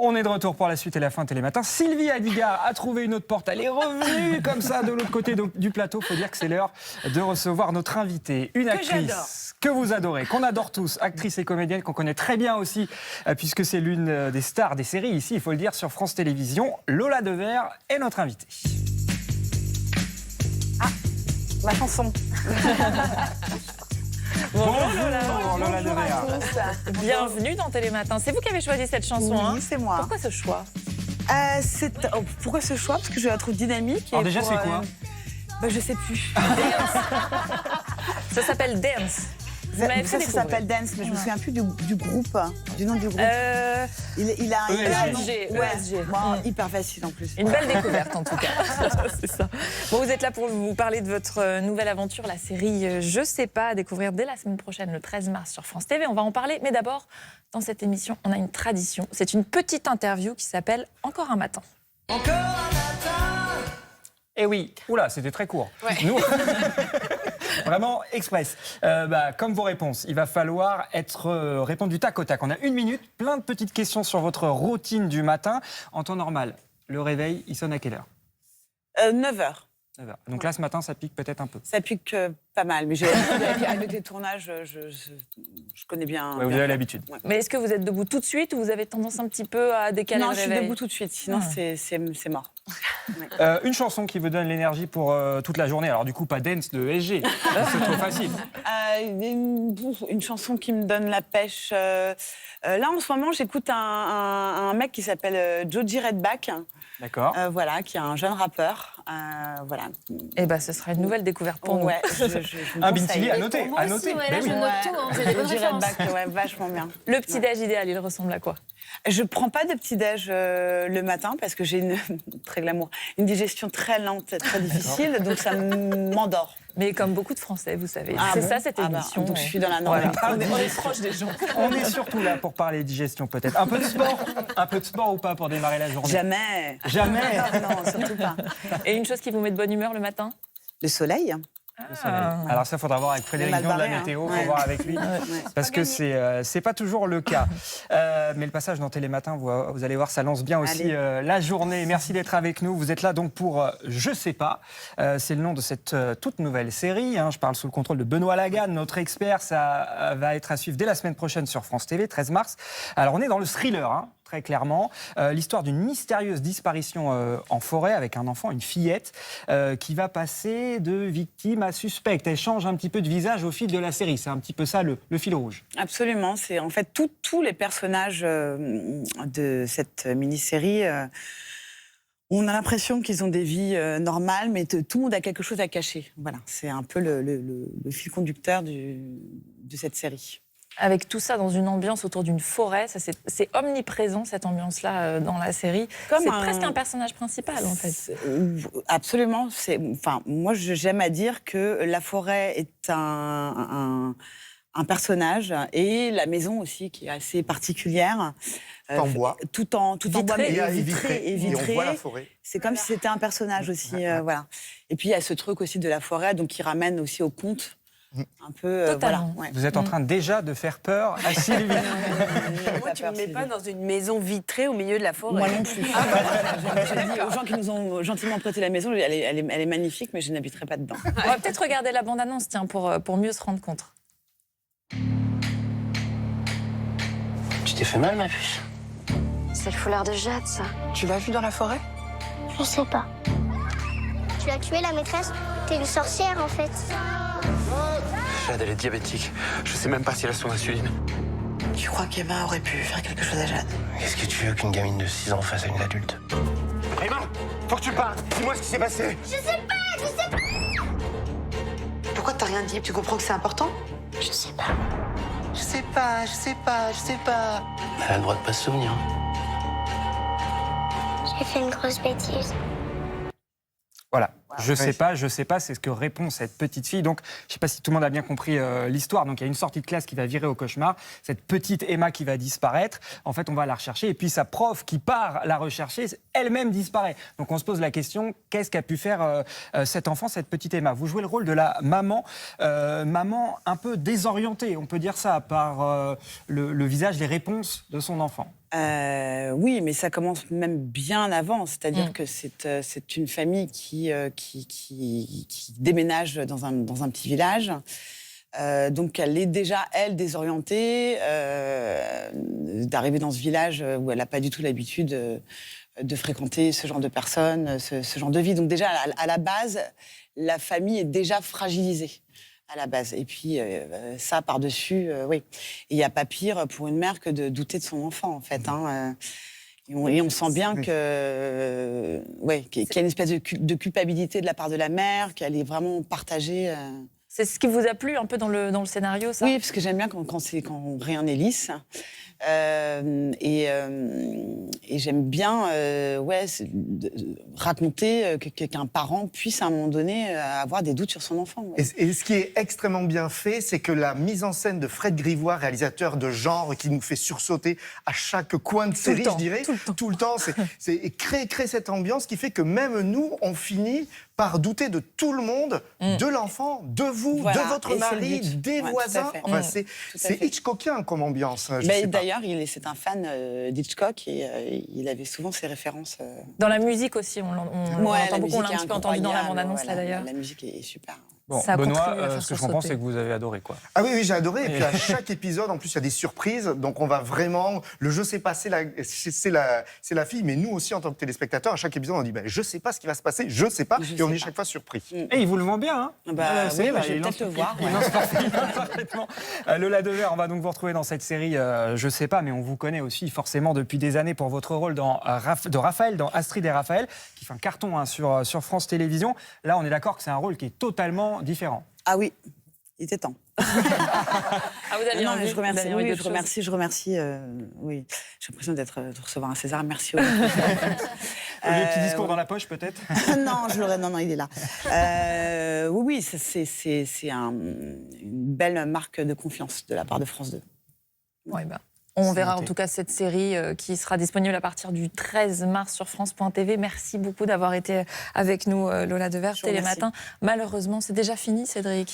On est de retour pour la suite et la fin de Télématin. Sylvie Adiga a trouvé une autre porte. Elle est revenue comme ça de l'autre côté du plateau. Il faut dire que c'est l'heure de recevoir notre invitée. Une actrice que vous adorez, qu'on adore tous, actrice et comédienne qu'on connaît très bien aussi, puisque c'est l'une des stars des séries ici, il faut le dire, sur France Télévisions. Lola Devers est notre invitée. Ah, ma chanson. Bonjour Lola Devers. Bienvenue dans Télématin. C'est vous qui avez choisi cette chanson, Oui, hein? c'est moi. Pourquoi ce choix? Pourquoi ce choix? Parce que je la trouve dynamique. Alors déjà, c'est quoi? Je sais plus. Ça s'appelle Dance. Vous m'avez fait Ça découvrir. s'appelle Dance, mais je me souviens plus du groupe, du nom du groupe. Il a ESG. hyper facile en plus. Une belle découverte en tout cas. C'est ça. Bon, vous êtes là pour vous parler de votre nouvelle aventure, la série Je sais pas, à découvrir dès la semaine prochaine, le 13 mars sur France TV. On va en parler, mais d'abord, dans cette émission, on a une tradition. C'est une petite interview qui s'appelle Encore un matin. Encore un matin. Eh oui, oula, c'était très court. Ouais. Nous, vraiment express. Comme vos réponses, il va falloir répondre du tac au tac. On a 1 minute, plein de petites questions sur votre routine du matin. En temps normal, le réveil, il sonne à quelle heure? 9h. 9h. Donc là, ce matin, ça pique peut-être un peu. Ça pique pas mal, mais avec les tournages, je connais bien. Ouais, vous avez l'habitude. Ouais. Mais est-ce que vous êtes debout tout de suite ou vous avez tendance un petit peu à décaler Non, le je suis réveil? debout tout de suite, sinon c'est mort. Une chanson qui vous donne l'énergie pour toute la journée. Alors du coup, pas Dance de ESG, c'est trop facile. Une chanson qui me donne la pêche. Là, en ce moment, j'écoute un mec qui s'appelle Joji Redback. D'accord. Voilà, qui est un jeune rappeur. Voilà. Eh ben, ce sera une nouvelle découverte pour nous. Ouais, je Un conseille. Bintili à noter. Moi À aussi, noter. ouais, Ben là, oui. je note tout, hein, vous avez des bonnes Joji références. Redback, ouais, vachement bien. Le petit-déj idéal, il ressemble à quoi? Je prends pas de petit-déj le matin parce que j'ai très glamour, une digestion très lente, très difficile, donc ça m'endort. Mais comme beaucoup de Français, vous savez. Ah C'est bon? ça, cette émission. Donc je suis dans la Voilà. normalité. On est proche des gens. On est surtout là pour parler digestion peut-être. Un peu de sport ou pas pour démarrer la journée? Jamais. Jamais. Non, surtout pas. Et une chose qui vous met de bonne humeur le matin? Le soleil. Le soleil. Alors ça, faudra voir avec Frédéric mal Dion de la barré, hein. météo, faut Ouais. voir avec lui, Ouais. parce que c'est pas toujours le cas. Mais le passage dans Télématin, vous allez voir, ça lance bien aussi la journée. Merci d'être avec nous. Vous êtes là donc pour Je sais pas. C'est le nom de cette toute nouvelle série. Hein. Je parle sous le contrôle de Benoît Lagarde, notre expert. Ça va être à suivre dès la semaine prochaine sur France TV, 13 mars. Alors on est dans le thriller, hein. Très clairement, l'histoire d'une mystérieuse disparition en forêt avec un enfant, une fillette, qui va passer de victime à suspecte. Elle change un petit peu de visage au fil de la série. C'est un petit peu ça le fil rouge. Absolument. C'est en fait tous les personnages de cette mini-série. On a l'impression qu'ils ont des vies normales, mais tout le monde a quelque chose à cacher. Voilà, c'est un peu le fil conducteur de cette série. Avec tout ça dans une ambiance autour d'une forêt, c'est omniprésent cette ambiance-là dans la série. C'est presque un personnage principal en fait. Absolument. Moi, j'aime à dire que la forêt est un personnage et la maison aussi qui est assez particulière. En bois. Tout en bois, mais vitré. Et on voit la forêt. C'est comme si c'était un personnage aussi. Voilà. Et puis il y a ce truc aussi de la forêt, donc qui ramène aussi au conte. Un peu, Totalement. voilà. Ouais. Vous êtes en train déjà de faire peur à Sylvie. Moi, tu ne me mets pas dans une maison vitrée au milieu de la forêt. Moi non plus. J'ai dit aux gens qui nous ont gentiment prêté la maison, elle est magnifique, mais je n'habiterai pas dedans. On va peut-être regarder la bande-annonce, tiens, pour mieux se rendre compte. Tu t'es fait mal, ma puce? C'est le foulard de Jade, ça. Tu l'as vu dans la forêt? Je sais pas. Tu as tué la maîtresse? T'es une sorcière, en fait. Jade, elle est diabétique. Je sais même pas si elle a son insuline. Tu crois qu'Emma aurait pu faire quelque chose à Jade? Qu'est-ce que tu veux qu'une gamine de 6 ans fasse à une adulte? Emma, faut que tu parles. Dis-moi ce qui s'est passé. Je sais pas. Pourquoi t'as rien dit? Tu comprends que c'est important? Je sais pas. Je sais pas. Elle a le droit de pas se souvenir. J'ai fait une grosse bêtise. Voilà, je sais pas, c'est ce que répond cette petite fille. Donc, je sais pas si tout le monde a bien compris l'histoire. Donc, il y a une sortie de classe qui va virer au cauchemar. Cette petite Emma qui va disparaître. En fait, on va la rechercher. Et puis, sa prof qui part la rechercher, elle-même disparaît. Donc, on se pose la question, qu'est-ce qu'a pu faire cet enfant, cette petite Emma? Vous jouez le rôle de la maman, maman un peu désorientée, on peut dire ça, par le visage, les réponses de son enfant. Oui, mais ça commence même bien avant. C'est-à-dire que c'est une famille qui déménage dans un petit village. Donc elle est déjà, elle, désorientée d'arriver dans ce village où elle n'a pas du tout l'habitude de fréquenter ce genre de personnes, ce genre de vie. Donc déjà, à la base, la famille est déjà fragilisée. À la base. Et puis, ça, par-dessus, oui. Et il n'y a pas pire pour une mère que de douter de son enfant, en fait. Hein. Et on sent bien qu'il y a une espèce de culpabilité de la part de la mère, qu'elle est vraiment partagée. C'est ce qui vous a plu un peu dans le scénario, ça? Oui, parce que j'aime bien quand rien n'est lisse. Et j'aime bien raconter qu'un parent puisse à un moment donné avoir des doutes sur son enfant. Ouais. Et ce qui est extrêmement bien fait, c'est que la mise en scène de Fred Grivois, réalisateur de genre qui nous fait sursauter à chaque coin de série, je dirais, tout le temps, c'est créer cette ambiance qui fait que même nous, on finit par douter de tout le monde, de l'enfant, de vous, de votre mari, des voisins. Enfin, c'est Hitchcockien comme ambiance. D'ailleurs, c'est un fan d'Hitchcock et il avait souvent ses références. Dans la musique aussi, on l'entend beaucoup, on l'a un petit peu entendu dans la bande-annonce là d'ailleurs. La musique est super. Bon, Benoît, ce que je comprends, c'est que vous avez adoré, quoi. Ah oui, j'ai adoré. Et puis à chaque épisode, en plus, il y a des surprises. Donc on va vraiment... Le je sais pas, c'est la fille, mais nous aussi, en tant que téléspectateurs, à chaque épisode, on dit je sais pas ce qui va se passer, je sais pas. Et on est chaque fois surpris. Et il vous le vend bien, hein? Oui, j'ai peut-être le voir. Parfaitement. Lola Devers, on va donc vous retrouver dans cette série Je sais pas, mais on vous connaît aussi forcément depuis des années pour votre rôle de Raphaël, dans Astrid et Raphaël, qui fait un carton sur France Télévisions. Là, on est d'accord que c'est un rôle qui est totalement différent. Ah oui, il était temps. Vous aviez envie, je remercie. Oui, j'ai l'impression de recevoir un César. Merci. Le petit discours dans la poche, peut-être. Non, il est là. Oui, c'est une belle marque de confiance de la part de France 2. Oui, on verra en tout cas cette série qui sera disponible à partir du 13 mars sur France.tv. Merci beaucoup d'avoir été avec nous, Lola Devers, Télématin. Malheureusement, c'est déjà fini, Cédric.